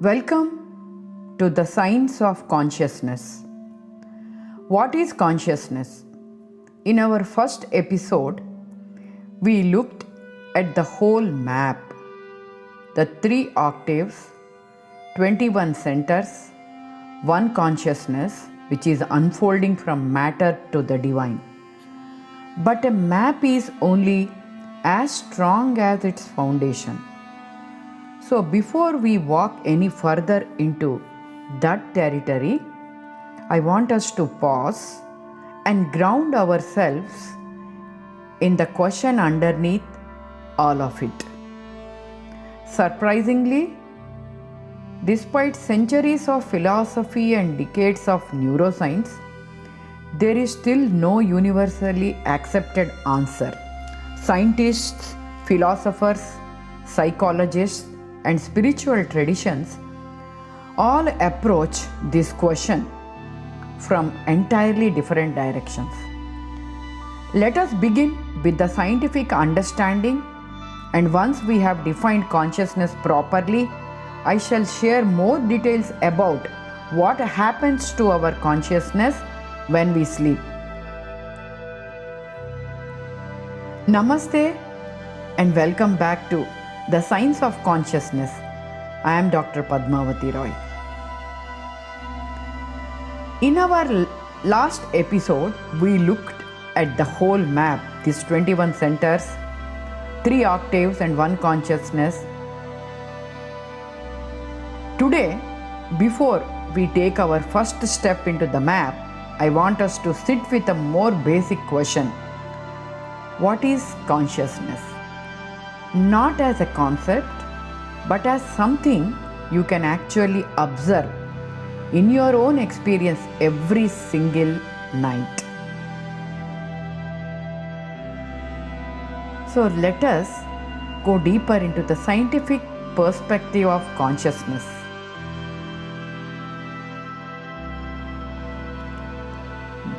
Welcome to the Science of Consciousness. What is consciousness? In our first episode, we looked at the whole map, the 3 octaves, 21 centers, one consciousness which is unfolding from matter to the divine. But a map is only as strong as its foundation. So before we walk any further into that territory, I want us to pause and ground ourselves in the question underneath all of it. Surprisingly, despite centuries of philosophy and decades of neuroscience, there is still no universally accepted answer. Scientists, philosophers, psychologists, and spiritual traditions all approach this question from entirely different directions. Let us begin with the scientific understanding, and once we have defined consciousness properly, I shall share more details about what happens to our consciousness when we sleep. Namaste and welcome back to The Science of Consciousness. I am Dr. Padmavati Roy. In our last episode, we looked at the whole map, these 21 centers, 3 octaves and one consciousness. Today, before we take our first step into the map, I want us to sit with a more basic question. What is consciousness? Not as a concept, but as something you can actually observe in your own experience every single night. So let us go deeper into the scientific perspective of consciousness.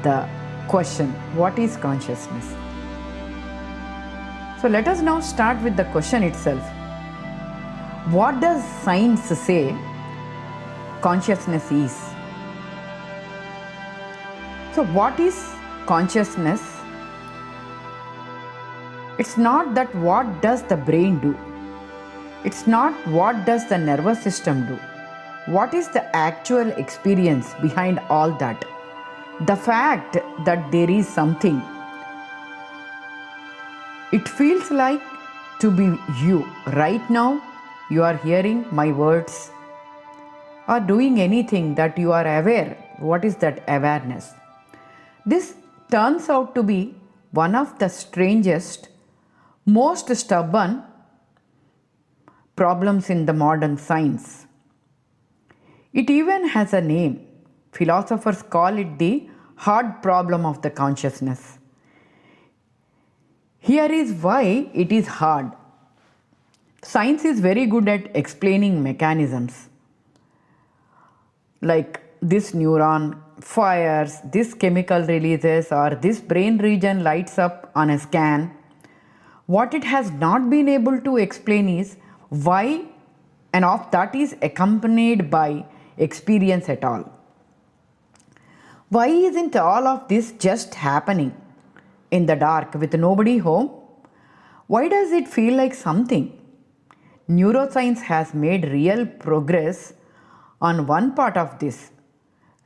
The question, what is consciousness? So let us now start with the question itself. What does science say consciousness is? So what is consciousness? It's not that what does the brain do. It's not what does the nervous system do. What is the actual experience behind all that? The fact that there is something. It feels like to be you. Right now, you are hearing my words or doing anything that you are aware. What is that awareness? This turns out to be one of the strangest, most stubborn problems in the modern science. It even has a name. Philosophers call it the hard problem of the consciousness. Here is why it is hard. Science is very good at explaining mechanisms. Like this neuron fires, this chemical releases, or this brain region lights up on a scan. What it has not been able to explain is why, and of that is accompanied by experience at all. Why isn't all of this just happening in the dark with nobody home? Why does it feel like something? Neuroscience has made real progress on one part of this.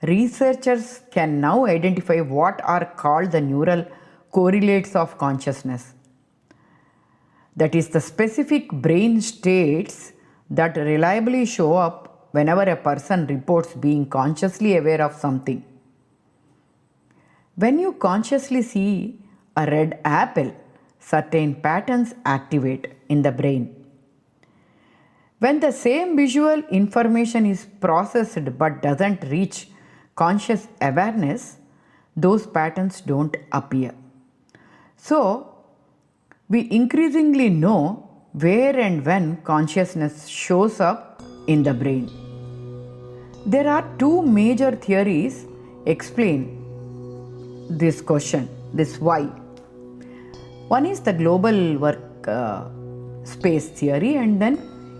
Researchers can now identify what are called the neural correlates of consciousness. That is the specific brain states that reliably show up whenever a person reports being consciously aware of something. When you consciously see a red apple, certain patterns activate in the brain. When the same visual information is processed but doesn't reach conscious awareness, those patterns don't appear. So, we increasingly know where and when consciousness shows up in the brain. There are 2 major theories explain this question, this why. One is the global workspace theory and then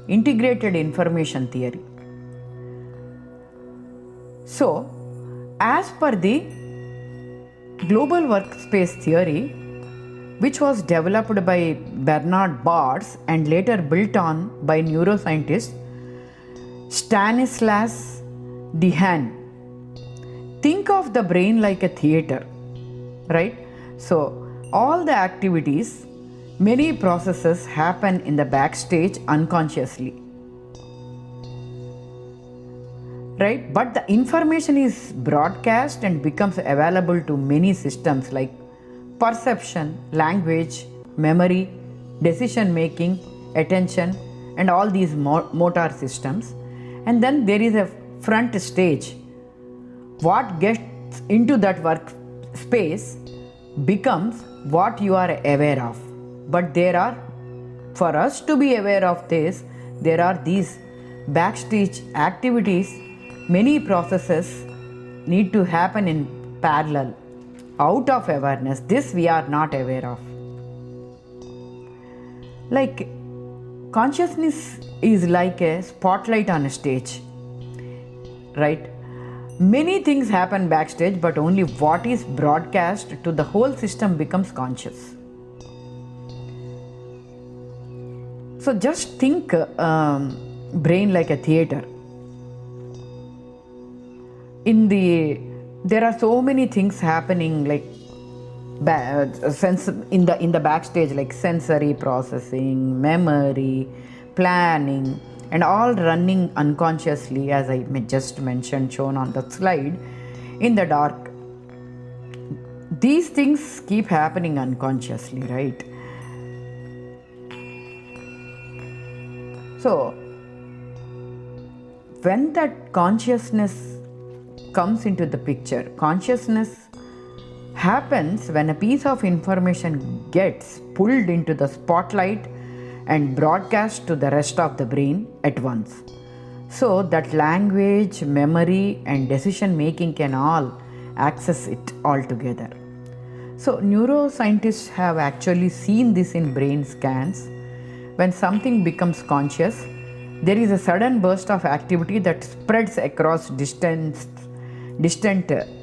integrated information theory. So, as per the global workspace theory, which was developed by Bernard Barthes and later built on by neuroscientist Stanislas Dehaene, think of the brain like a theater, right? So, all the activities, many processes happen in the backstage unconsciously, right? But the information is broadcast and becomes available to many systems like perception, language, memory, decision making, attention, and all these motor systems. And then there is a front stage. What gets into that workspace becomes what you are aware of. But for us to be aware of this, there are these backstage activities. Many processes need to happen in parallel, out of awareness. This we are not aware of. Like consciousness is like a spotlight on a stage, right? Many things happen backstage, but only what is broadcast to the whole system becomes conscious. So just think brain like a theater. There are so many things happening like in the backstage, like sensory processing, memory, planning, and all running unconsciously, as I just mentioned, shown on the slide, in the dark. These things keep happening unconsciously, right? So when that consciousness comes into the picture, consciousness happens when a piece of information gets pulled into the spotlight and broadcast to the rest of the brain at once, so that language, memory, and decision making can all access it all together. So neuroscientists have actually seen this in brain scans. When something becomes conscious, there is a sudden burst of activity that spreads across distant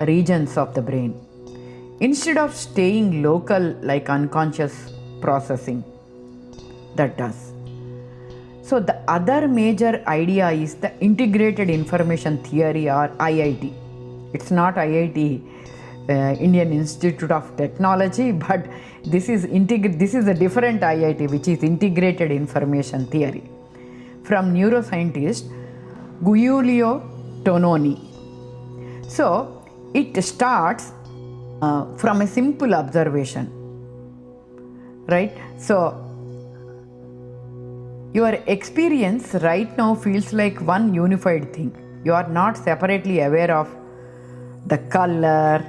regions of the brain, instead of staying local like unconscious processing that does. So the other major idea is the integrated information theory, or IIT. It's not IIT, Indian Institute of Technology, but this is a different IIT, which is integrated information theory, from neuroscientist Giulio Tononi. So it starts from a simple observation, right? So your experience right now feels like one unified thing. You are not separately aware of the color,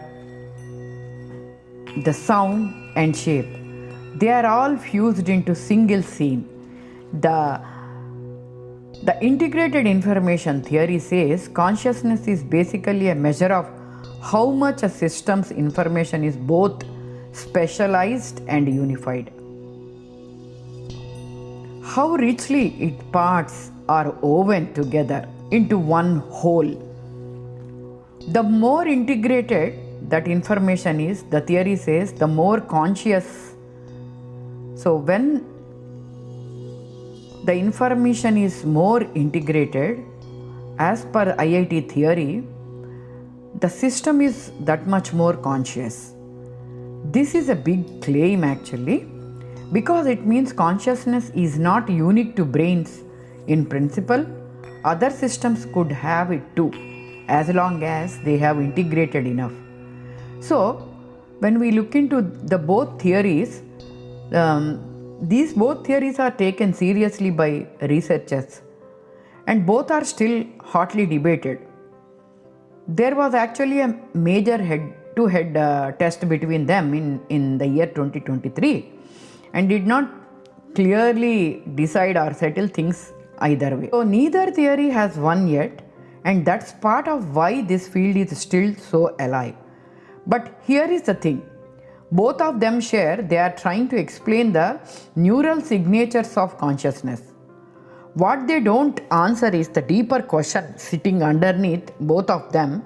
the sound, and shape. They are all fused into single scene. The integrated information theory says consciousness is basically a measure of how much a system's information is both specialized and unified. How richly its parts are woven together into one whole. The more integrated that information is, the theory says, the more conscious. So when the information is more integrated, as per IIT theory, the system is that much more conscious. This is a big claim actually, because it means consciousness is not unique to brains. In principle, other systems could have it too, as long as they have integrated enough. So when we look into the both theories, these both theories are taken seriously by researchers, and both are still hotly debated. There was actually a major head-to-head test between them in the year 2023, and did not clearly decide or settle things either way. So neither theory has won yet, and that's part of why this field is still so alive. But here is the thing. Both of them share they are trying to explain the neural signatures of consciousness. What they don't answer is the deeper question sitting underneath both of them,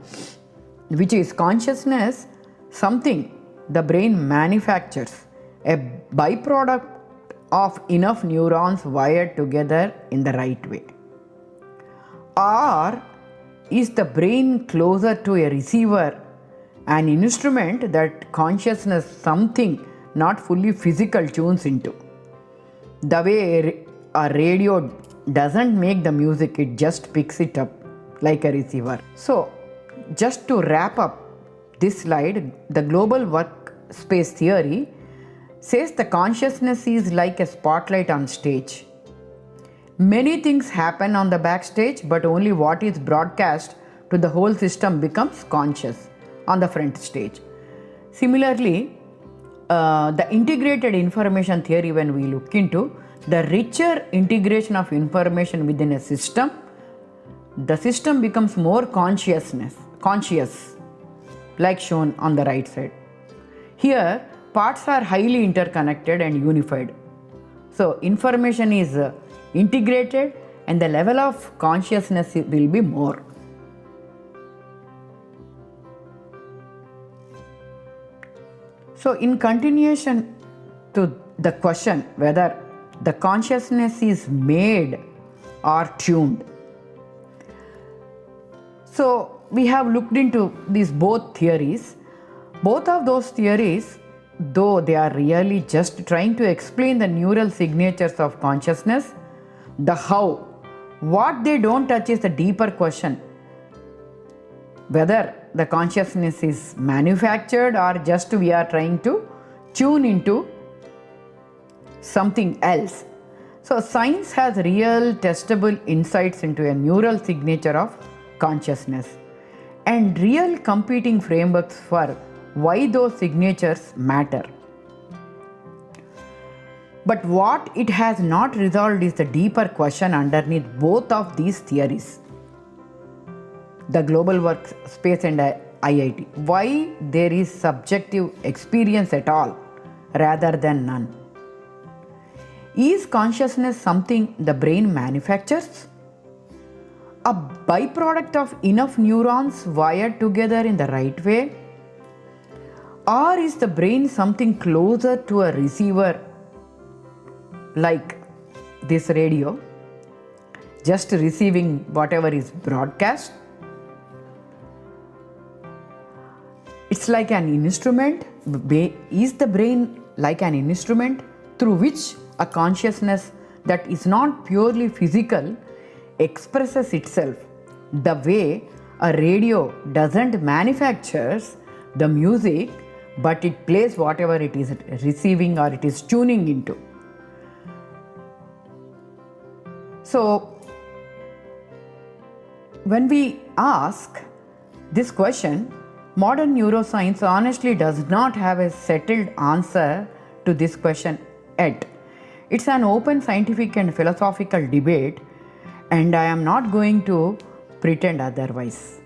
which is consciousness something the brain manufactures, a byproduct of enough neurons wired together in the right way? Or is the brain closer to a receiver, an instrument that consciousness something not fully physical tunes into? The way a radio doesn't make the music, it just picks it up like a receiver. So, just to wrap up this slide, the global workspace theory says the consciousness is like a spotlight on stage. Many things happen on the backstage, but only what is broadcast to the whole system becomes conscious on the front stage. Similarly, the integrated information theory, when we look into the richer integration of information within a system, the system becomes more conscious, like shown on the right side. Here, parts are highly interconnected and unified. So, information is integrated and the level of consciousness will be more. So, in continuation to the question whether the consciousness is made or tuned. So, we have looked into these both theories. Both of those theories, though they are really just trying to explain the neural signatures of consciousness, the how, what they don't touch is the deeper question whether the consciousness is manufactured or just we are trying to tune into something else. So, science has real testable insights into a neural signature of consciousness and real competing frameworks for why those signatures matter. But what it has not resolved is the deeper question underneath both of these theories, the global workspace and IIT. Why there is subjective experience at all rather than none? Is consciousness something the brain manufactures? A byproduct of enough neurons wired together in the right way? Or is the brain something closer to a receiver like this radio, just receiving whatever is broadcast? It's like an instrument. Is the brain like an instrument through which a consciousness that is not purely physical expresses itself, the way a radio doesn't manufacture the music, but it plays whatever it is receiving or it is tuning into? So, when we ask this question, modern neuroscience honestly does not have a settled answer to this question yet. It's an open scientific and philosophical debate, and I am not going to pretend otherwise.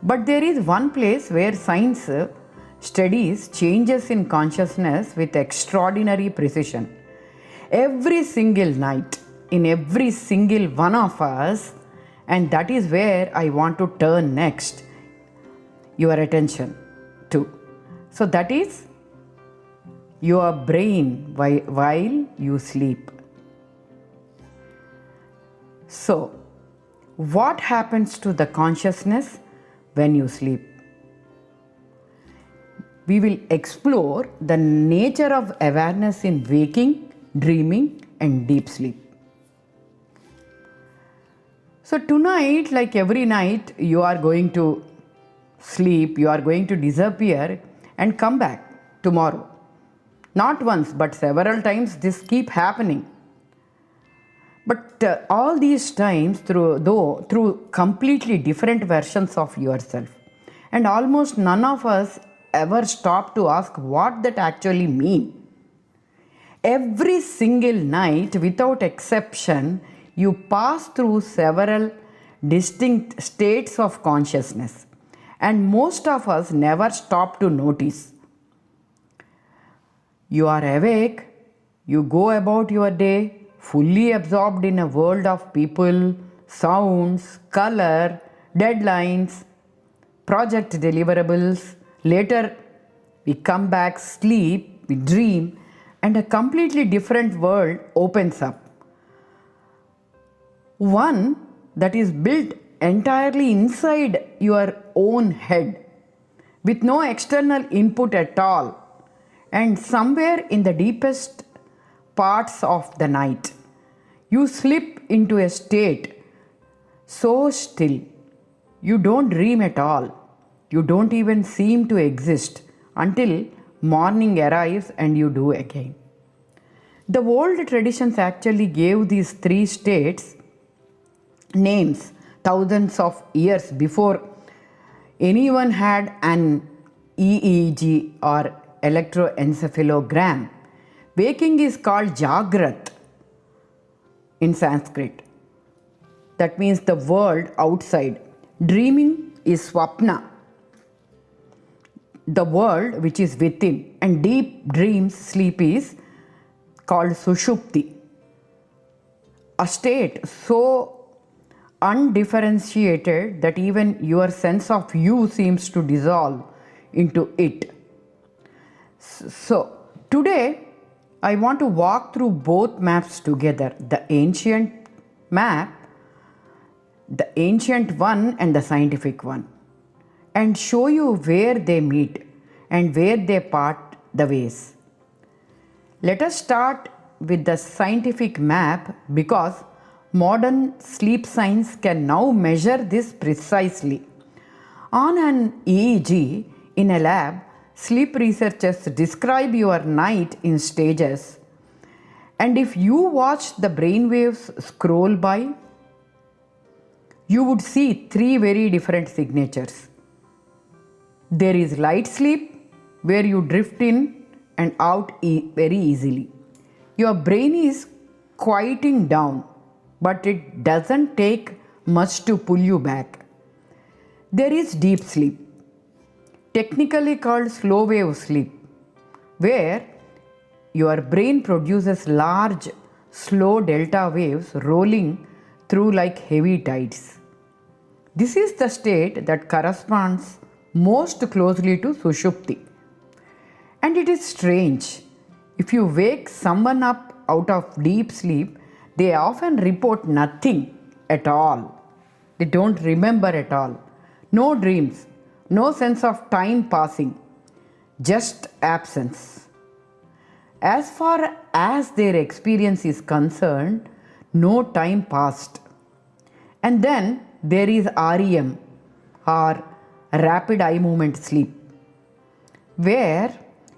But there is one place where science studies changes in consciousness with extraordinary precision. Every single night, in every single one of us, and that is where I want to turn next your attention to. So that is your brain while you sleep. So, what happens to the consciousness when you sleep? We will explore the nature of awareness in waking, dreaming, and deep sleep. So, tonight, like every night, you are going to sleep, you are going to disappear and come back tomorrow. Not once, but several times this keep happening. But all these times through completely different versions of yourself. And almost none of us ever stop to ask what that actually means. Every single night, without exception, you pass through several distinct states of consciousness. And most of us never stop to notice. You are awake, you go about your day, fully absorbed in a world of people, sounds, color, deadlines, project deliverables. Later, we come back, sleep, we dream, and a completely different world opens up. One that is built entirely inside your own head, with no external input at all, and somewhere in the deepest parts of the night, you slip into a state so still you don't dream at all. You don't even seem to exist until morning arrives and you do again. The old traditions actually gave these three states names thousands of years before anyone had an EEG or electroencephalogram. Waking is called Jagrat in Sanskrit. That means the world outside. Dreaming is Swapna, the world which is within. And deep dreams, sleep, is called Sushupti, a state so undifferentiated that even your sense of you seems to dissolve into it. So, today I want to walk through both maps together, the ancient map, the ancient one and the scientific one, and show you where they meet and where they part the ways. Let us start with the scientific map because modern sleep science can now measure this precisely. On an EEG in a lab, sleep researchers describe your night in stages, and if you watch the brainwaves scroll by, you would see three very different signatures. There is light sleep, where you drift in and out very easily. Your brain is quieting down, but it doesn't take much to pull you back. There is deep sleep, technically called slow wave sleep, where your brain produces large, slow delta waves rolling through like heavy tides. This is the state that corresponds most closely to Sushupti. And it is strange. If you wake someone up out of deep sleep, they often report nothing at all. They don't remember at all. No dreams, no sense of time passing, just absence. As far as their experience is concerned, no time passed. And then there is REM, or rapid eye movement sleep, where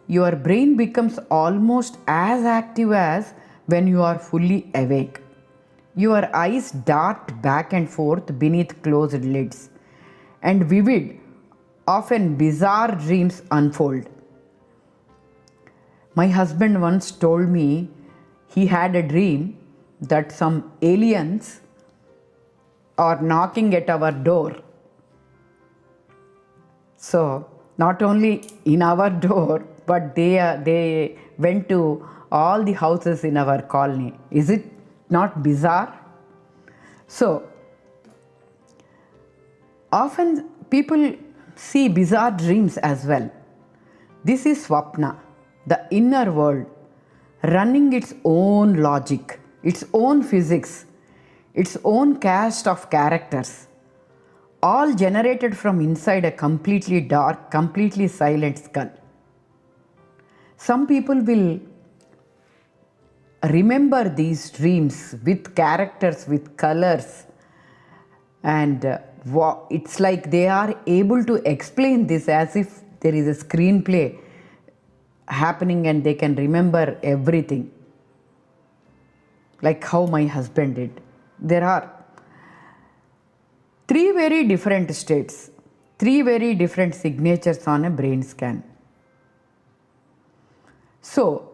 your brain becomes almost as active as when you are fully awake. Your eyes dart back and forth beneath closed lids, and vivid, often bizarre dreams unfold. My husband once told me he had a dream that some aliens are knocking at our door. So, not only in our door, but they went to all the houses in our colony. Is it not bizarre? So, often people see bizarre dreams as well. This is Swapna, the inner world, running its own logic, its own physics, its own cast of characters, all generated from inside a completely dark, completely silent skull. Some people will remember these dreams with characters, with colors, and it's like they are able to explain this as if there is a screenplay happening and they can remember everything, like how my husband did. There are three very different states, three very different signatures on a brain scan. So,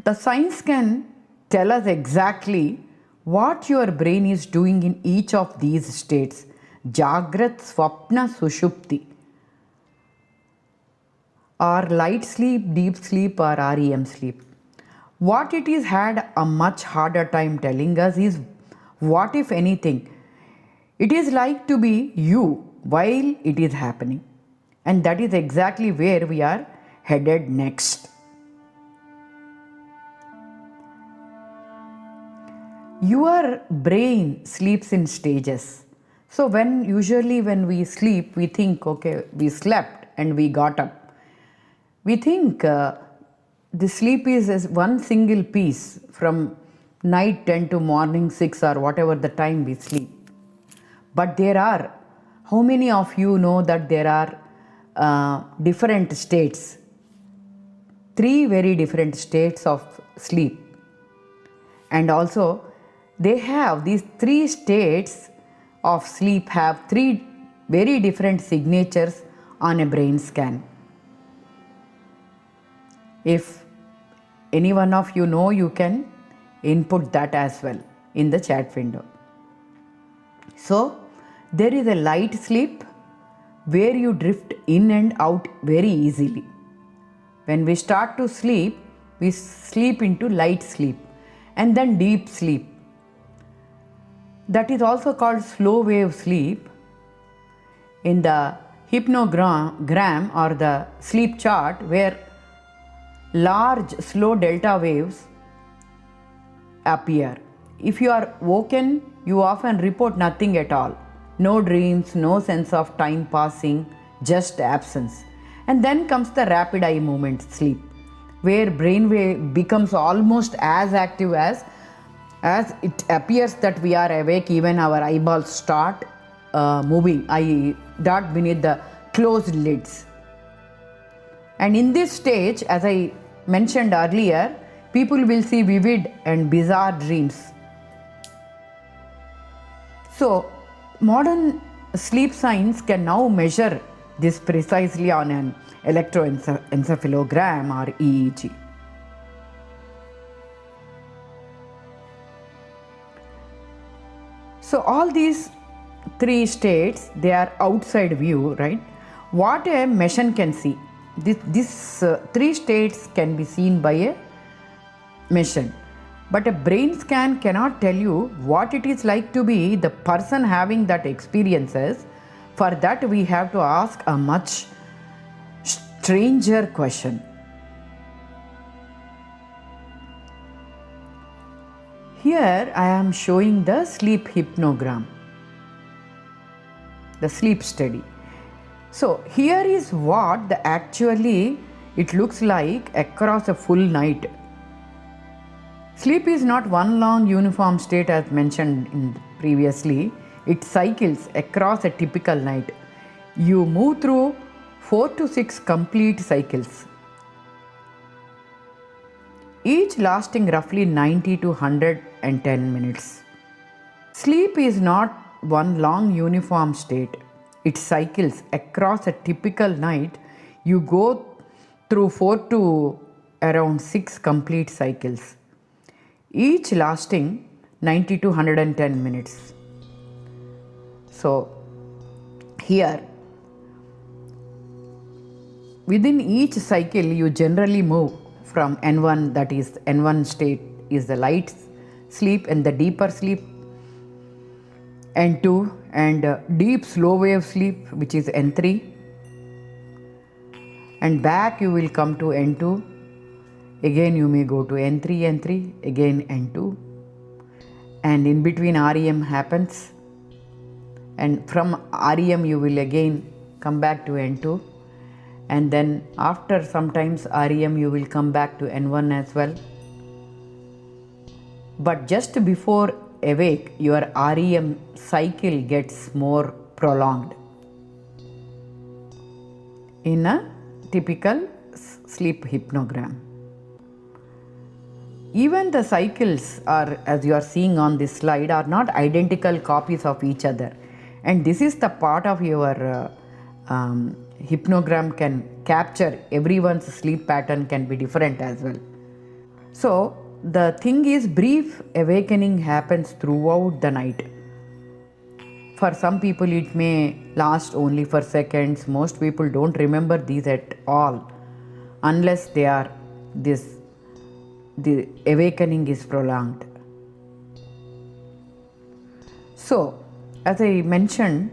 the science can tell us exactly what your brain is doing in each of these states: Jagrat, Swapna, Sushupti, or light sleep, deep sleep, or REM sleep. What it is had a much harder time telling us is what, if anything, it is like to be you while it is happening. And that is exactly where we are headed next. Your brain sleeps in stages. So usually when we sleep, we think, okay, we slept and we got up. We think the sleep is as one single piece from night 10 to morning 6 or whatever the time we sleep. But how many of you know that there are different states? 3 very different states of sleep. And also, they have these 3 states of sleep have 3 very different signatures on a brain scan. If any one of you know, you can input that as well in the chat window. So, there is a light sleep where you drift in and out very easily. When we start to sleep, we sleep into light sleep and then deep sleep. That is also called slow wave sleep. In the hypnogram or the sleep chart, where large slow delta waves appear. If you are woken, you often report nothing at all. No dreams, no sense of time passing, just absence. And then comes the rapid eye movement sleep, where brainwave becomes almost as active as it appears that we are awake. Even our eyeballs start moving, i.e. dot beneath the closed lids. And in this stage, as I mentioned earlier, people will see vivid and bizarre dreams. So, modern sleep science can now measure this precisely on an electroencephalogram or EEG. So all these 3 states, they are outside view, right? What a machine can see. These 3 states can be seen by a machine. But a brain scan cannot tell you what it is like to be the person having that experiences. For that, we have to ask a much stranger question. Here I am showing the sleep hypnogram, the sleep study. So here is what actually it looks like across a full night. Sleep is not one long uniform state as mentioned previously. It cycles across a typical night. You move through 4 to 6 complete cycles, each lasting roughly 90 to 110 minutes. Sleep is not one long uniform state. It cycles across a typical night. You go through 4 to around 6 complete cycles, each lasting 90 to 110 minutes. So here, within each cycle, you generally move from N1, that is N1 state is the light sleep and the deeper sleep, N2, and deep slow wave sleep, which is N3, and back you will come to N2. Again you may go to N3, again N2, and in between REM happens, and from REM you will again come back to N2, and then after sometimes REM you will come back to N1 as well. But just before awake, your REM cycle gets more prolonged in a typical sleep hypnogram. Even the cycles are, as you are seeing on this slide, are not identical copies of each other. And this is the part of your hypnogram can capture. Everyone's sleep pattern can be different as well. So the thing is, brief awakening happens throughout the night. For some people it may last only for seconds. Most people don't remember these at all unless they are this the awakening is prolonged. So, as I mentioned,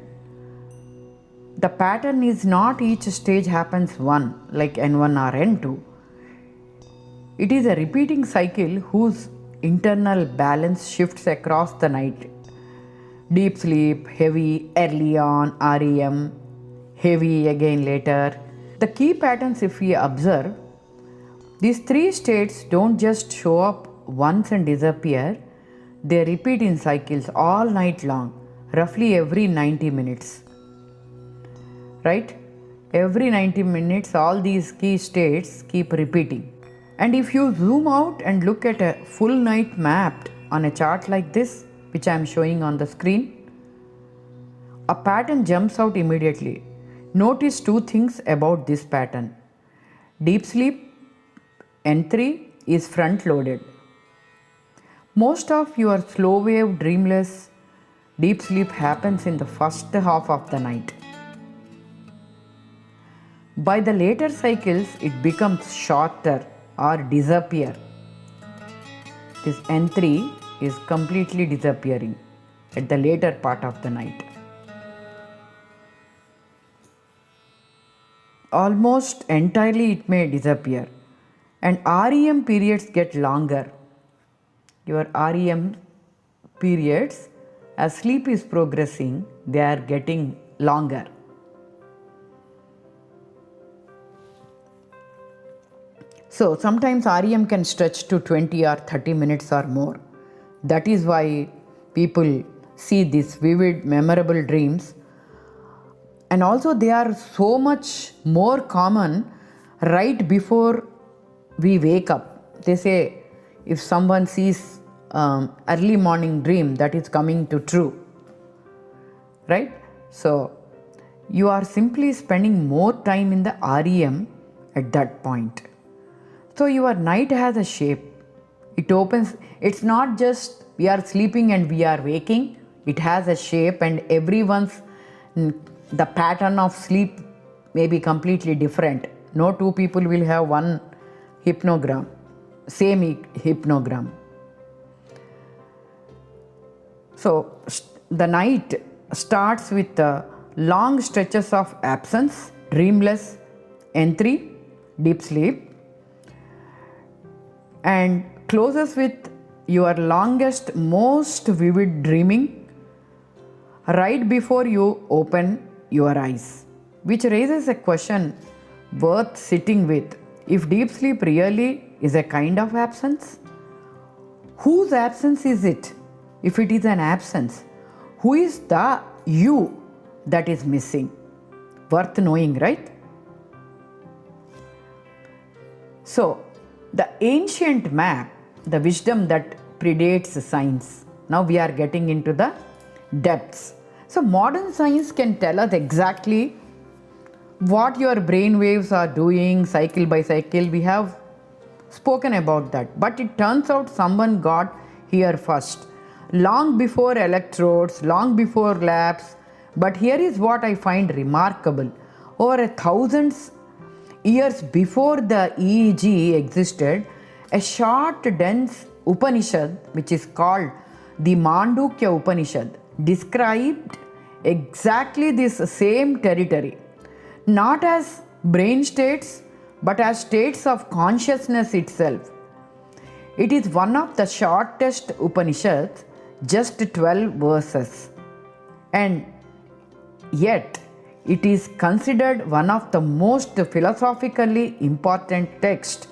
the pattern is not each stage happens one, like N1 or N2. It is a repeating cycle whose internal balance shifts across the night. Deep sleep, heavy early on, REM, heavy again later. The key patterns, if we observe, these three states don't just show up once and disappear, they repeat in cycles all night long, roughly every 90 minutes. Right? Every 90 minutes, all these key states keep repeating. And if you zoom out and look at a full night mapped on a chart like this, which I am showing on the screen, a pattern jumps out immediately. Notice two things about this pattern. Deep sleep, N3, is front loaded. Most of your slow wave, dreamless, deep sleep happens in the first half of the night. By the later cycles, it becomes shorter or disappear. This N3 is completely disappearing at the later part of the night. Almost entirely it may disappear, and REM periods get longer. Your REM periods, as sleep is progressing, they are getting longer. So sometimes REM can stretch to 20 or 30 minutes or more. That is why people see these vivid, memorable dreams. And also they are so much more common right before we wake up. They say if someone sees early morning dream, that is coming to true. Right? So you are simply spending more time in the REM at that point. So your night has a shape. It opens. It's not just we are sleeping and we are waking. It has a shape, and everyone's the pattern of sleep may be completely different. No two people will have one hypnogram, same hypnogram. So the night starts with long stretches of absence, dreamless, N3, deep sleep, and closes with your longest, most vivid dreaming right before you open your eyes, which raises a question worth sitting with. If deep sleep really is a kind of absence, whose absence is it? If it is an absence, who is the you that is missing? Worth knowing, right? So, the ancient map, the wisdom that predates science. Now we are getting into the depths. So modern science can tell us exactly what your brain waves are doing cycle by cycle. We have spoken about that. But it turns out someone got here first. Long before electrodes, long before labs. But here is what I find remarkable. Over 1,000 years before the EEG existed, a short, dense Upanishad, which is called the Mandukya Upanishad, described exactly this same territory, not as brain states, but as states of consciousness itself. It is one of the shortest Upanishads, just 12 verses, and yet it is considered one of the most philosophically important texts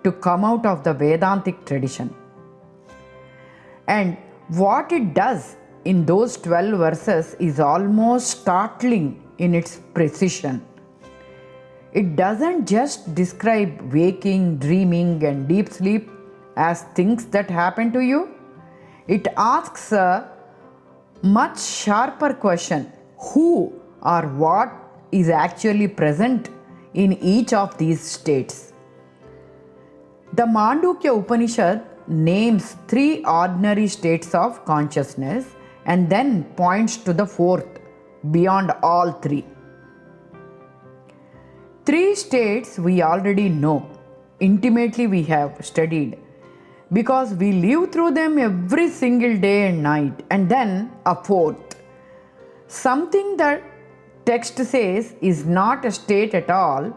to come out of the Vedantic tradition. And what it does in those 12 verses is almost startling in its precision. It doesn't just describe waking, dreaming, and deep sleep as things that happen to you. It asks a much sharper question: who or what is actually present in each of these states? The Mandukya Upanishad names 3 ordinary states of consciousness and then points to the 4th beyond all 3. 3 states we already know, intimately we have studied. because we live through them every single day and night. And then a fourth, something that text says is not a state at all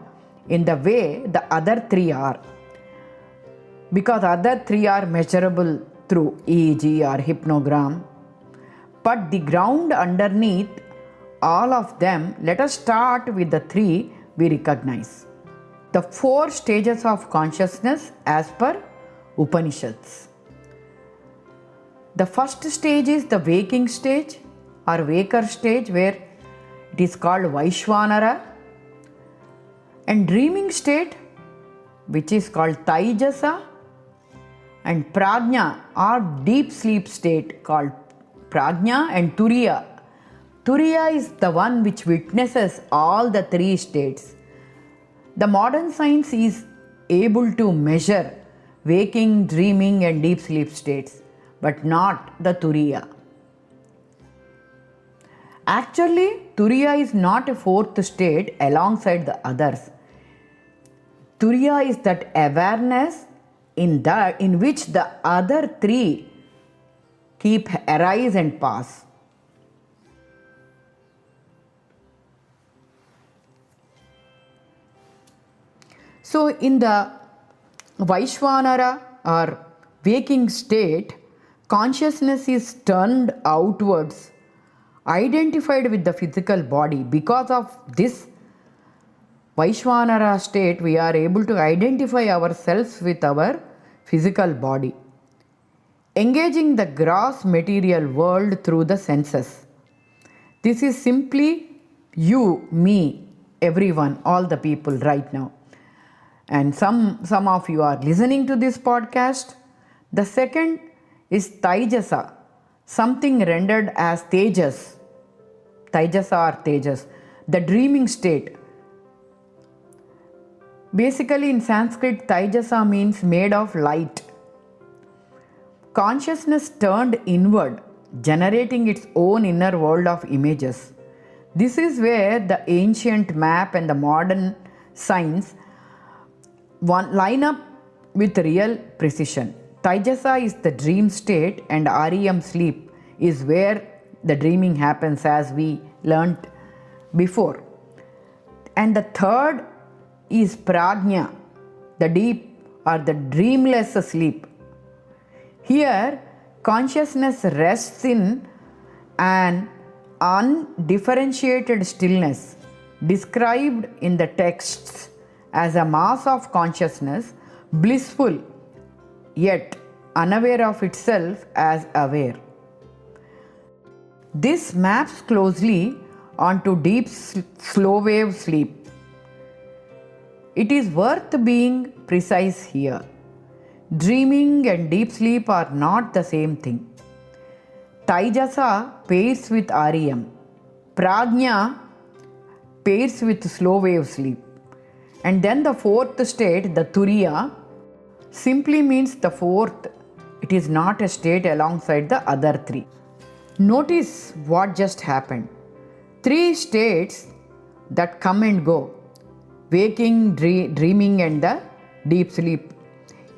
in the way the other three are, because other three are measurable through EEG or hypnogram. But the ground underneath all of them, let us start with the three we recognize. The four stages of consciousness as per Upanishads. The first stage is the waking stage or waker stage, where it is called Vaishvanara, and dreaming state, which is called Taijasa, and Prajna or deep sleep state called Prajna, and Turiya. Turiya is the one which witnesses all the three states. The modern science is able to measure waking, dreaming and deep sleep states, but not the Turiya. Actually, Turiya is not a fourth state alongside the others. Turiya is that awareness in which the other three keep arise and pass. So in the Vaishvanara or waking state, consciousness is turned outwards, identified with the physical body. Because of this Vaishvanara state, we are able to identify ourselves with our physical body, engaging the gross material world through the senses. This is simply you, me, everyone, all the people right now. And some of you are listening to this podcast. The second is Taijasa, something rendered as Tejas, Taijasa or Tejas, the dreaming state. Basically in Sanskrit, Taijasa means made of light. Consciousness turned inward, generating its own inner world of images. This is where the ancient map and the modern science line up with real precision. Taijasa is the dream state, and REM sleep is where the dreaming happens, as we learnt before. And the third is Prajna, the deep or the dreamless sleep. Here, consciousness rests in an undifferentiated stillness, described in the texts as a mass of consciousness, blissful yet unaware of itself as aware. This maps closely onto deep slow wave sleep. It is worth being precise here. Dreaming and deep sleep are not the same thing. Taijasa pairs with REM. Prajna pairs with slow wave sleep. And then the fourth state, the Turiya, simply means the fourth. It is not a state alongside the other three. Notice what just happened. Three states that come and go: waking, dreaming and the deep sleep.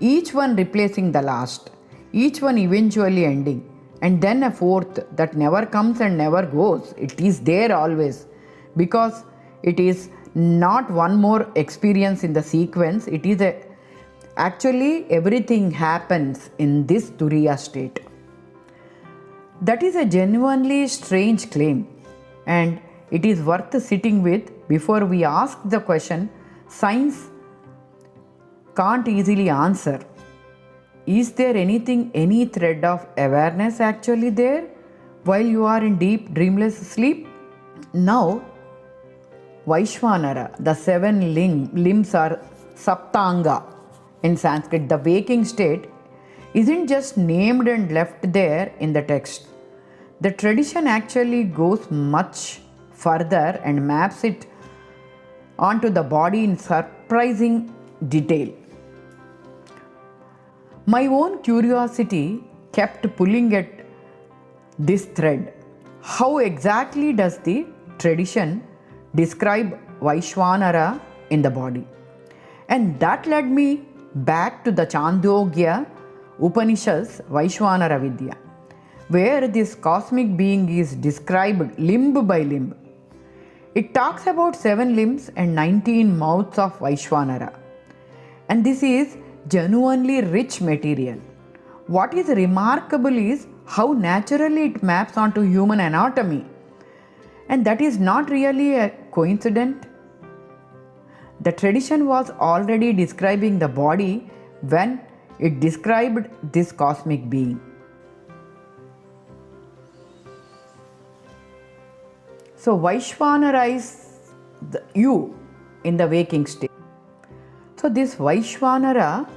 Each one replacing the last. Each one eventually ending. And then a fourth that never comes and never goes. It is there always, because it is not one more experience in the sequence. It is actually everything happens in this Turiya state. That is a genuinely strange claim, and it is worth sitting with before we ask the question science can't easily answer. Is there anything, any thread of awareness actually there while you are in deep dreamless sleep? Now, Vaishvanara, the seven limbs are Saptanga in Sanskrit. The waking state isn't just named and left there in the text. The tradition actually goes much further and maps it onto the body in surprising detail. My own curiosity kept pulling at this thread. How exactly does the tradition describe Vaishvanara in the body? And that led me back to the Chandogya Upanishads Vaishvanara Vidya, where this cosmic being is described limb by limb. It talks about 7 limbs and 19 mouths of Vaishvanara. And this is genuinely rich material. What is remarkable is how naturally it maps onto human anatomy. And that is not really a coincidence. The tradition was already describing the body when it described this cosmic being. So Vaishvanara is you in the waking state. So this Vaishvanara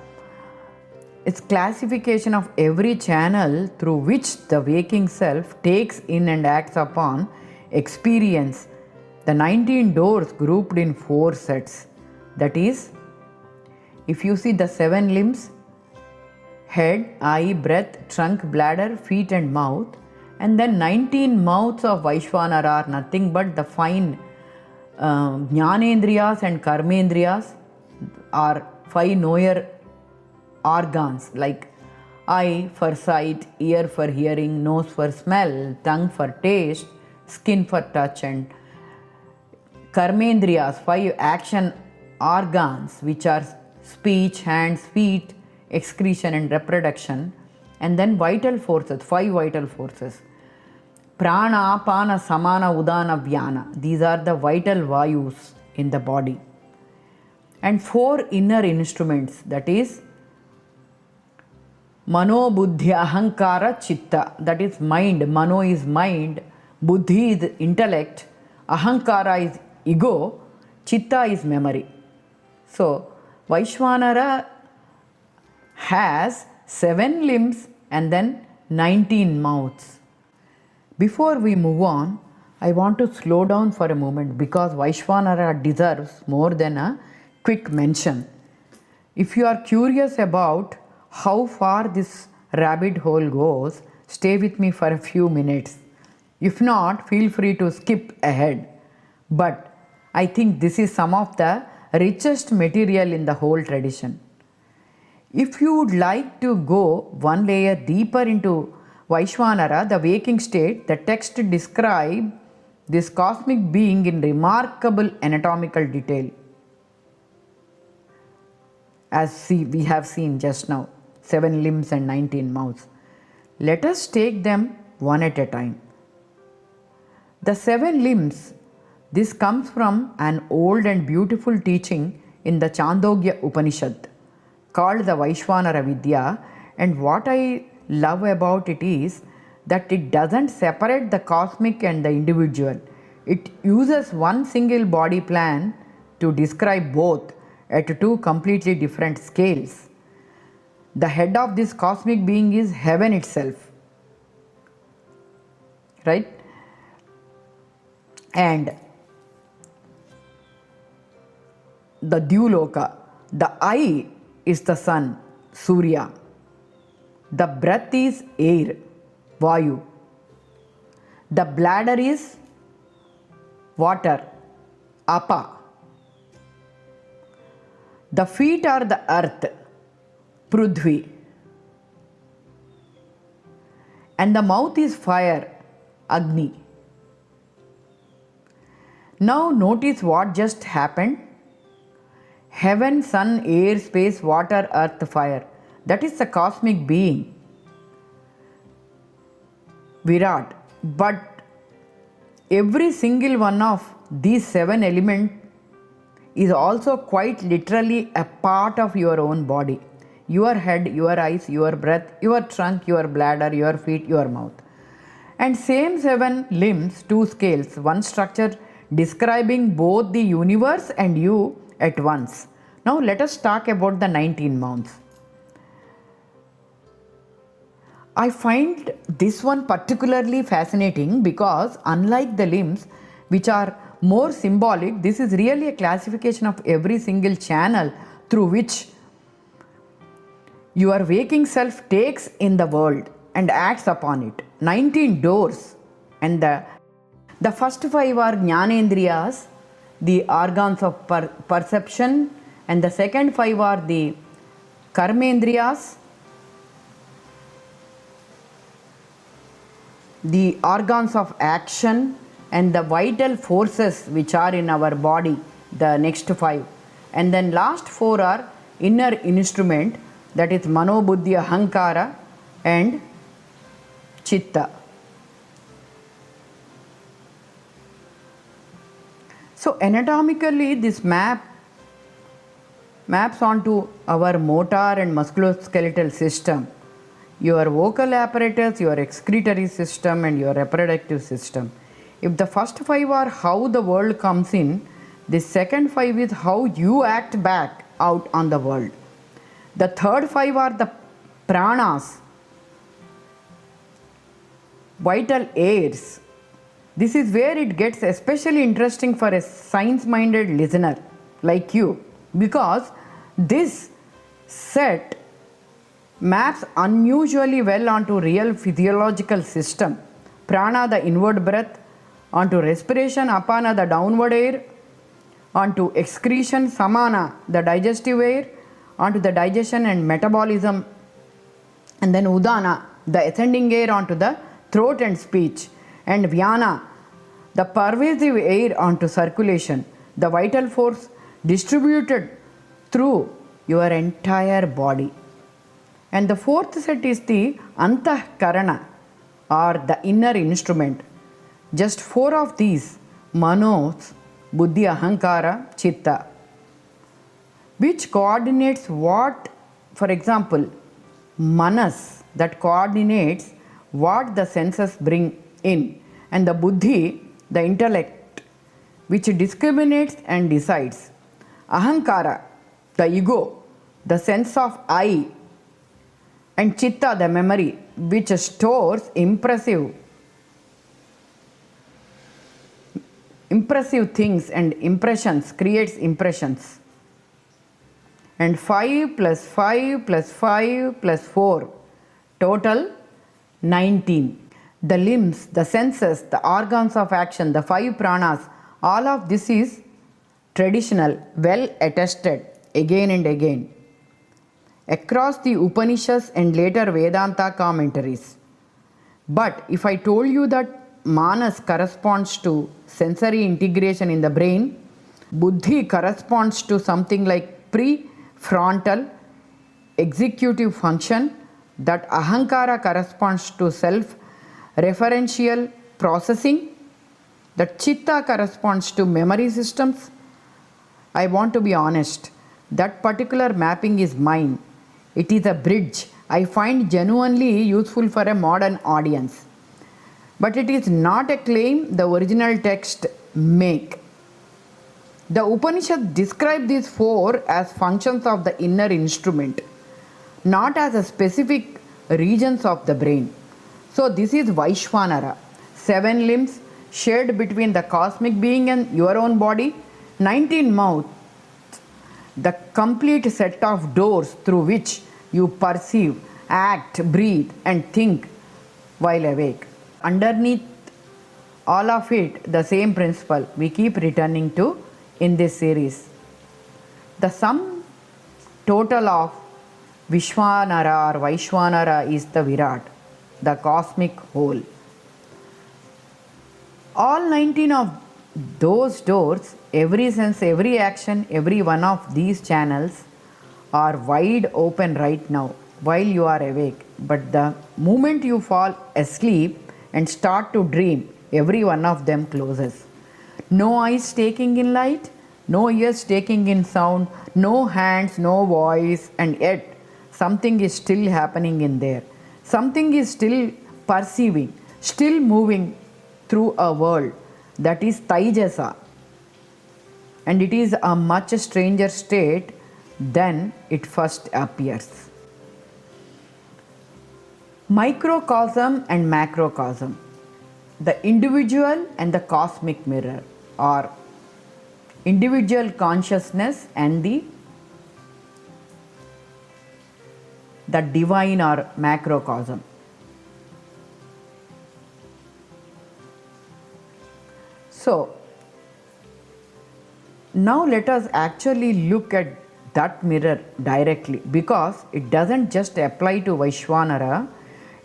is classification of every channel through which the waking self takes in and acts upon experience. The 19 doors grouped in 4 sets. That is, if you see the 7 limbs, head, eye, breath, trunk, bladder, feet and mouth, and then 19 mouths of Vaishvanara are nothing but the fine Jnanendriyas and Karmendriyas are 5 knower organs like eye for sight, ear for hearing, nose for smell, tongue for taste, skin for touch, and Karmendriyas, 5 action organs which are speech, hands, feet, excretion and reproduction, and then vital forces, 5 vital forces. Prana, Apana, Samana, Udana, Vyana. These are the vital vayus in the body. And 4 inner instruments, that is Mano, Buddhi, Ahankara, Chitta. That is mind. Mano is mind, Buddhi is intellect, Ahankara is ego, Chitta is memory. So Vaishvanara has 7 limbs and then 19 mouths. Before we move on, I want to slow down for a moment because Vaishvanara deserves more than a quick mention. If you are curious about how far this rabbit hole goes, stay with me for a few minutes. If not, feel free to skip ahead. But I think this is some of the richest material in the whole tradition. If you would like to go one layer deeper into Vaishvanara, the waking state, the text describes this cosmic being in remarkable anatomical detail. As we have seen just now, 7 limbs and 19 mouths. Let us take them one at a time. The 7 limbs, this comes from an old and beautiful teaching in the Chandogya Upanishad called the Vaishvanara Vidya, and what I love about it is that it doesn't separate the cosmic and the individual. It uses one single body plan to describe both at 2 completely different scales. The head of this cosmic being is heaven itself, right? And the Dyuloka, the eye is the sun, Surya. The breath is air, Vayu. The bladder is water, Apa. The feet are the earth, Prudhvi. And the mouth is fire, Agni. Now notice what just happened. Heaven, sun, air, space, water, earth, fire. That is the cosmic being, Virat. But every single one of these 7 elements is also quite literally a part of your own body. Your head, your eyes, your breath, your trunk, your bladder, your feet, your mouth. And same 7 limbs, 2 scales, one structure describing both the universe and you at once. Now let us talk about the 19 mouths. I find this one particularly fascinating because unlike the limbs which are more symbolic, this is really a classification of every single channel through which your waking self takes in the world and acts upon it. 19 doors, and the first 5 are Jnanendriyas, the organs of perception, and the second 5 are the Karmendriyas, the organs of action, and the vital forces which are in our body, the next 5. And then last 4 are inner instrument, that is Mano, Buddhi, Ahankara and Chitta. So anatomically this maps onto our motor and musculoskeletal system, your vocal apparatus, your excretory system and your reproductive system. If the first 5 are how the world comes in, the second 5 is how you act back out on the world. The third 5 are the pranas, vital airs. This is where it gets especially interesting for a science-minded listener like you, because this set maps unusually well onto real physiological system. Prana, the inward breath, onto respiration, apana, the downward air, onto excretion, samana, the digestive air, onto the digestion and metabolism, and then udana, the ascending air, onto the throat and speech, and vyana, the pervasive air, onto circulation, the vital force distributed through your entire body. And the fourth set is the antahkarana, or the inner instrument. Just 4 of these, manos, buddhi, ahankara, chitta, which coordinates what, for example, manas, that coordinates what the senses bring in, and the buddhi, the intellect, which discriminates and decides. Ahankara, the ego, the sense of I, and chitta, the memory, which stores impressive things and impressions, creates impressions. And 5 plus 5 plus 5 plus 4, total 19. The limbs, the senses, the organs of action, the 5 pranas, all of this is traditional, well attested again and again across the Upanishads and later Vedanta commentaries. But if I told you that manas corresponds to sensory integration in the brain, buddhi corresponds to something like prefrontal executive function, that ahankara corresponds to self-referential processing, that chitta corresponds to memory systems, I want to be honest, that particular mapping is mine. It is a bridge I find genuinely useful for a modern audience. But it is not a claim the original text make. The Upanishads describe these 4 as functions of the inner instrument, not as a specific regions of the brain. So this is Vaishvanara, 7 limbs shared between the cosmic being and your own body, 19 mouths, the complete set of doors through which you perceive, act, breathe and think while awake. Underneath all of it, the same principle we keep returning to in this series. The sum total of Vishwanara or Vaishwanara is the Virat, the cosmic whole. All 19 of those doors, every sense, every action, every one of these channels are wide open right now while you are awake. But the moment you fall asleep and start to dream, every one of them closes. No eyes taking in light, no ears taking in sound, no hands, no voice, and yet something is still happening in there. Something is still perceiving, still moving through a world that is Taijasa. And it is a much stranger state than it first appears. Microcosm and macrocosm, the individual and the cosmic mirror, or individual consciousness and the divine or macrocosm. So now let us actually look at that mirror directly, because it doesn't just apply to Vaishwanara,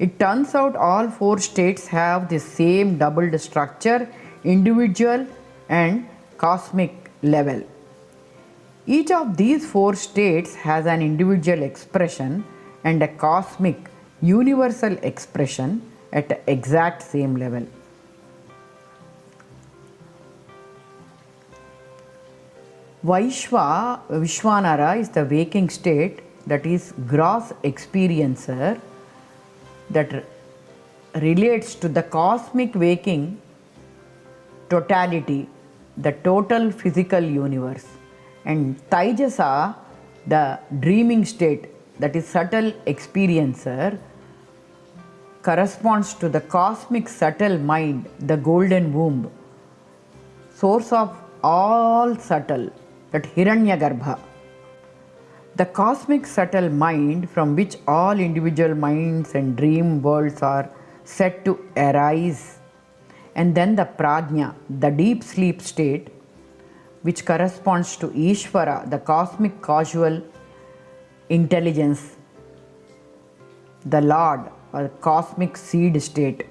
It turns out all four states have the same doubled structure, individual and cosmic level. Each of these four states has an individual expression and a cosmic universal expression at the exact same level. Vishwanara is the waking state, that is gross experiencer, that relates to the cosmic waking totality, the total physical universe. And Taijasa, the dreaming state, that is subtle experiencer, corresponds to the cosmic subtle mind, the golden womb, source of all subtle, that Hiranyagarbha. The cosmic subtle mind from which all individual minds and dream worlds are set to arise, and then the Prajna, the deep sleep state, which corresponds to Ishvara, the cosmic causal intelligence, the Lord or cosmic seed state.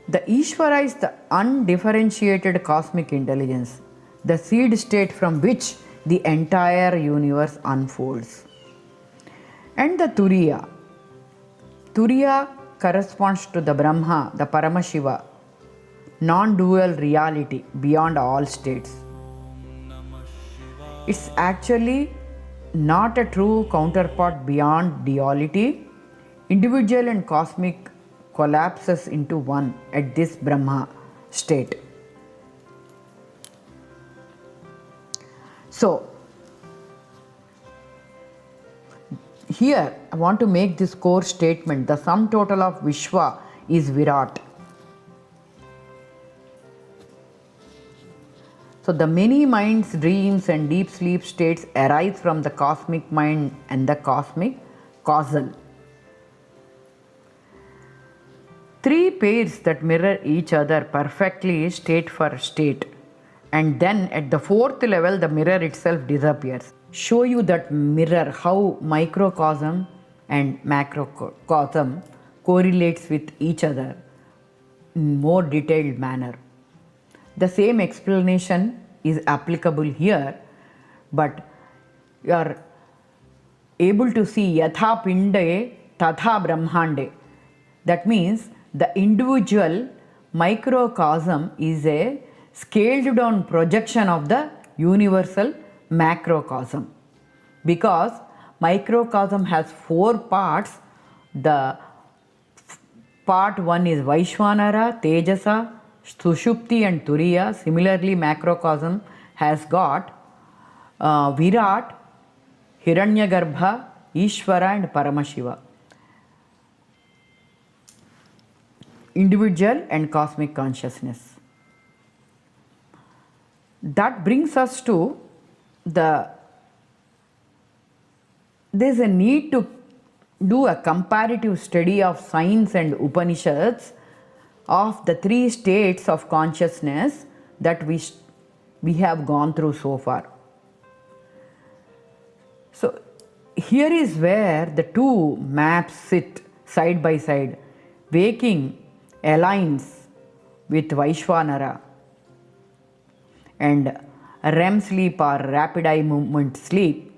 The Ishvara is the undifferentiated cosmic intelligence, the seed state from which the entire universe unfolds. And the Turiya. Turiya corresponds to the Brahma, the Paramashiva, non-dual reality beyond all states. It's actually not a true counterpart beyond duality. Individual and cosmic collapses into one at this Brahma state. So, here I want to make this core statement: the sum total of Vishwa is Virat. So the many minds, dreams and deep sleep states arise from the cosmic mind and the cosmic causal. Three pairs that mirror each other perfectly state for state, and then at the fourth level the mirror itself disappears. Show you that mirror how microcosm and macrocosm correlates with each other in more detailed manner. The same explanation is applicable here, but you are able to see yatha pinde tatha brahmande. That means the individual microcosm is a scaled down projection of the universal macrocosm. Because microcosm has four parts, the part one is Vaishwanara, Tejasa, Sushupti and Turiya. Similarly, macrocosm has got Virat, Hiranyagarbha, Ishvara and Paramashiva. Individual and cosmic consciousness. That brings us to there's a need to do a comparative study of science and Upanishads of the three states of consciousness that we have gone through so far. So here is where the two maps sit side by side. Waking aligns with Vaishwanara and REM sleep or rapid eye movement sleep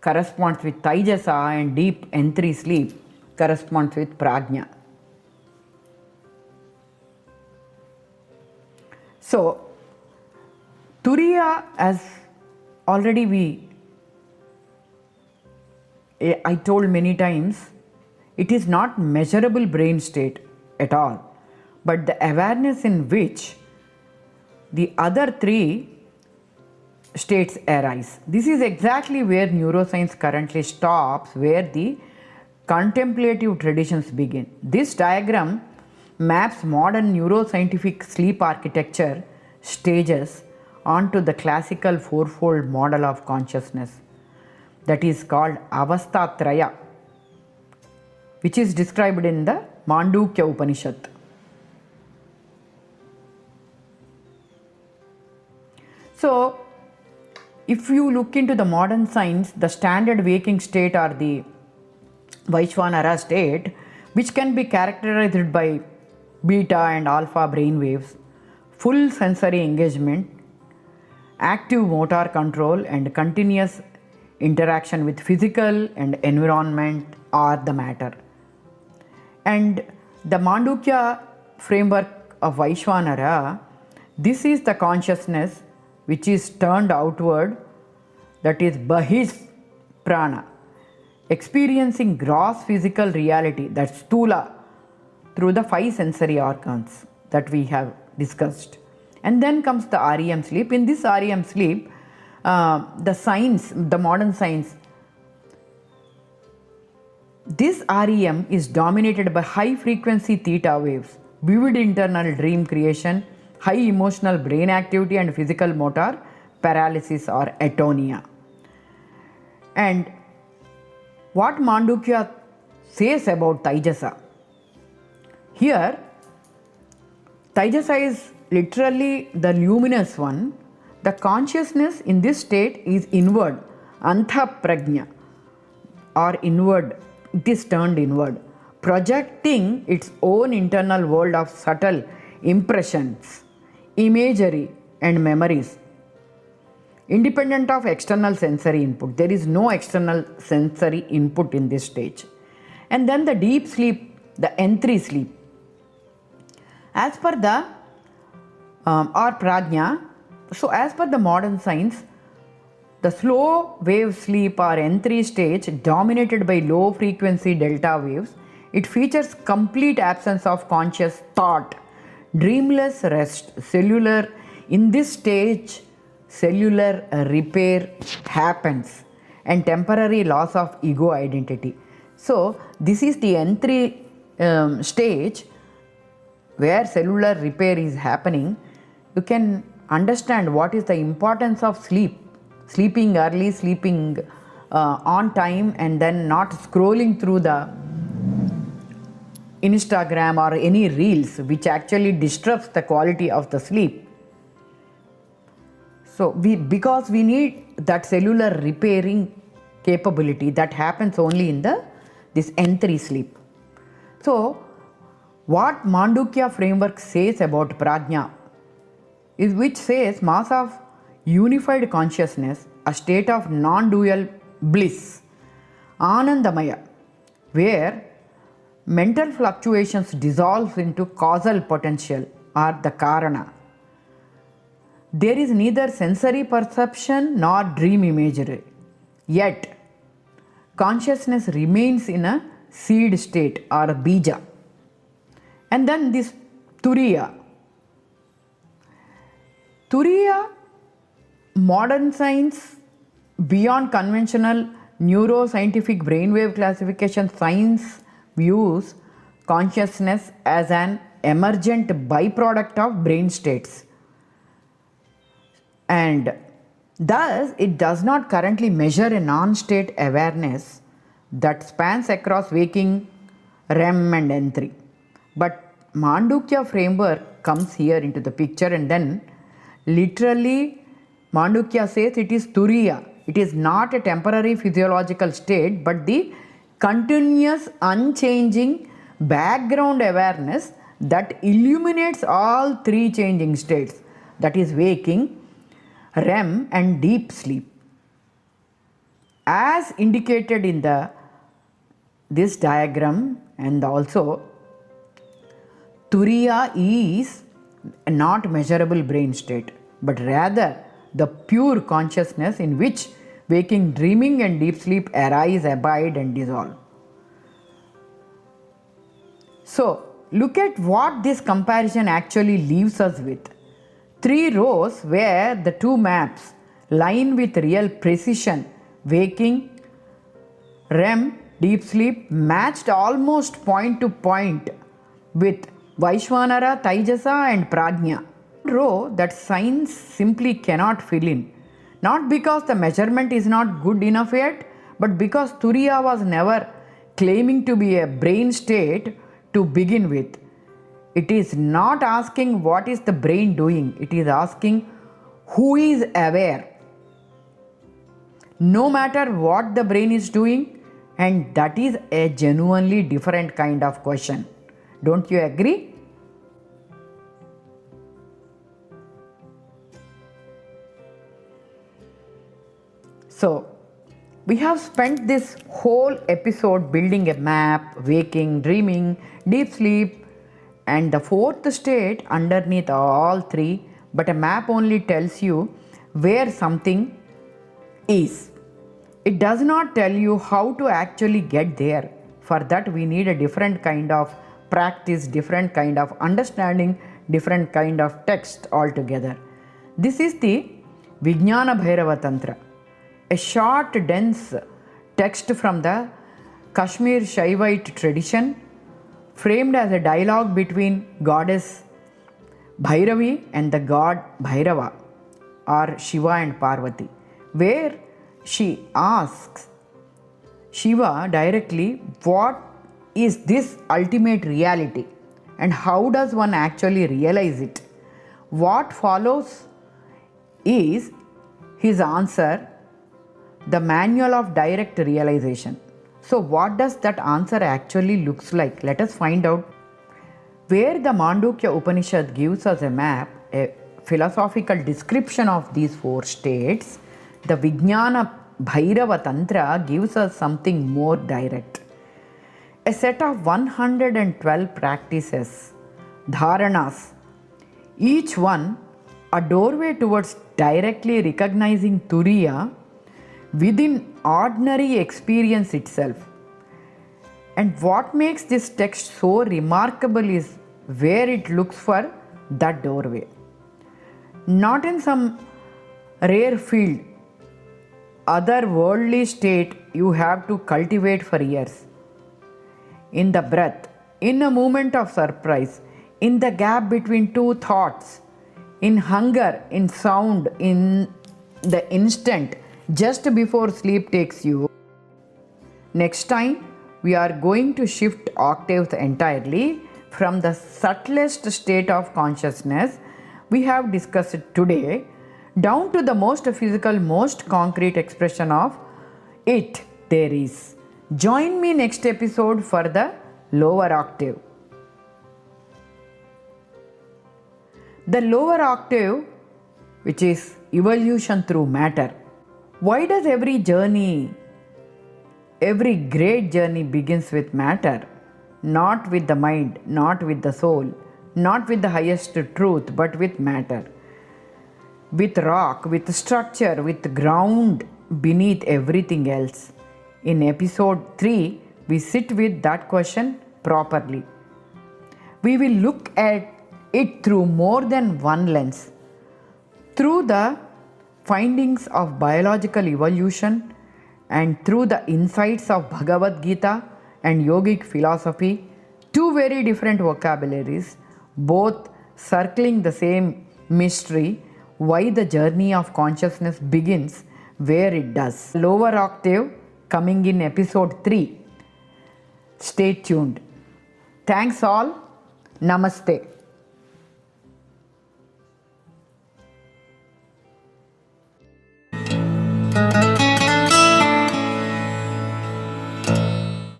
corresponds with Taijasa, and deep N3 sleep corresponds with Prajna. So Turiya, as already I told many times, it is not measurable brain state at all, but the awareness in which the other three states arise. This is exactly where neuroscience currently stops, where the contemplative traditions begin. This diagram maps modern neuroscientific sleep architecture stages onto the classical fourfold model of consciousness that is called Avastatraya, which is described in the Mandukya Upanishad. So if you look into the modern science, the standard waking state or the Vaishvanara state, which can be characterized by beta and alpha brain waves, full sensory engagement, active motor control, and continuous interaction with physical and environment are the matter. And the Mandukya framework of Vaishvanara, this is the consciousness which is turned outward, that is Bahis Prana, experiencing gross physical reality, that's Stula, through the 5 sensory organs that we have discussed. And then comes the REM sleep. In this REM sleep, the science, the modern science, this REM is dominated by high frequency theta waves, vivid internal dream creation, high emotional brain activity, and physical motor paralysis or atonia. And what Mandukya says about Taijasa, here Taijasa is literally the luminous one. The consciousness in this state is inward, antha prajna, or inward, it is turned inward, projecting its own internal world of subtle impressions, imagery, and memories, independent of external sensory input. There is no external sensory input in this stage. And then the deep sleep, the N3 sleep. As per the or prajna, so as per the modern science, the slow wave sleep or N3 stage, dominated by low frequency delta waves, it features complete absence of conscious thought, dreamless rest, cellular. In this stage, cellular repair happens and temporary loss of ego identity. So this is the N3 stage where cellular repair is happening. You can understand what is the importance of sleep, sleeping early, sleeping on time, and then not scrolling through the Instagram or any reels, which actually disrupts the quality of the sleep. So because we need that cellular repairing capability, that happens only in this N3 sleep. So what Mandukya framework says about prajna is, which says mass of unified consciousness, a state of non-dual bliss, anandamaya, where mental fluctuations dissolve into causal potential or the karana. There is neither sensory perception nor dream imagery, yet consciousness remains in a seed state or a bija. And then this Turiya. Turiya, modern science, beyond conventional neuroscientific brainwave classification, science views consciousness as an emergent byproduct of brain states. And thus, it does not currently measure a non-state awareness that spans across waking, REM, and N3. But Mandukya framework comes here into the picture, and then literally Mandukya says it is Turiya. It is not a temporary physiological state, but the continuous, unchanging background awareness that illuminates all 3 changing states, that is waking, REM, and deep sleep. As indicated in this diagram, and also Turiya is not measurable brain state, but rather the pure consciousness in which waking, dreaming, and deep sleep arise, abide, and dissolve. So look at what this comparison actually leaves us with. 3 rows where the 2 maps line with real precision, waking, REM, deep sleep, matched almost point to point with Vaishvanara, Taijasa, and Prajna. Row that science simply cannot fill in. Not because the measurement is not good enough yet, but because Turiya was never claiming to be a brain state to begin with. It is not asking what is the brain doing, it is asking who is aware. no matter what the brain is doing, and that is a genuinely different kind of question. Don't you agree? So, we have spent this whole episode building a map, waking, dreaming, deep sleep, and the fourth state underneath all three, but a map only tells you where something is. It does not tell you how to actually get there. For that, we need a different kind of practice, different kind of understanding, different kind of text altogether. This is the Vijnana Bhairava Tantra, a short, dense text from the Kashmir Shaivite tradition, framed as a dialogue between goddess Bhairavi and the god Bhairava, or Shiva and Parvati, where she asks Shiva directly, what is this ultimate reality and how does one actually realize it? What follows is his answer, the manual of direct realization. So what does that answer actually looks like? Let us find out. Where the Mandukya Upanishad gives us a map, a philosophical description of these four states, the Vijnana Bhairava Tantra gives us something more direct. A set of 112 practices, dharanas, each one a doorway towards directly recognizing Turiya within ordinary experience itself. And what makes this text so remarkable is where it looks for that doorway. Not in some rare field, otherworldly state you have to cultivate for years. In the breath, in a moment of surprise, in the gap between two thoughts, in hunger, in sound, in the instant just before sleep takes you. Next time, we are going to shift octaves entirely from the subtlest state of consciousness we have discussed today down to the most physical, most concrete expression of it there is. Join me next episode for the lower octave. The lower octave, which is evolution through matter. Why does every great journey begins with matter? Not with the mind, not with the soul, not with the highest truth, but with matter. With rock, with structure, with ground beneath everything else. In episode 3, we sit with that question properly. We will look at it through more than one lens. Through the findings of biological evolution and through the insights of Bhagavad Gita and yogic philosophy, two very different vocabularies, both circling the same mystery, why the journey of consciousness begins where it does. Lower octave coming in episode 3. Stay tuned. Thanks all. Namaste.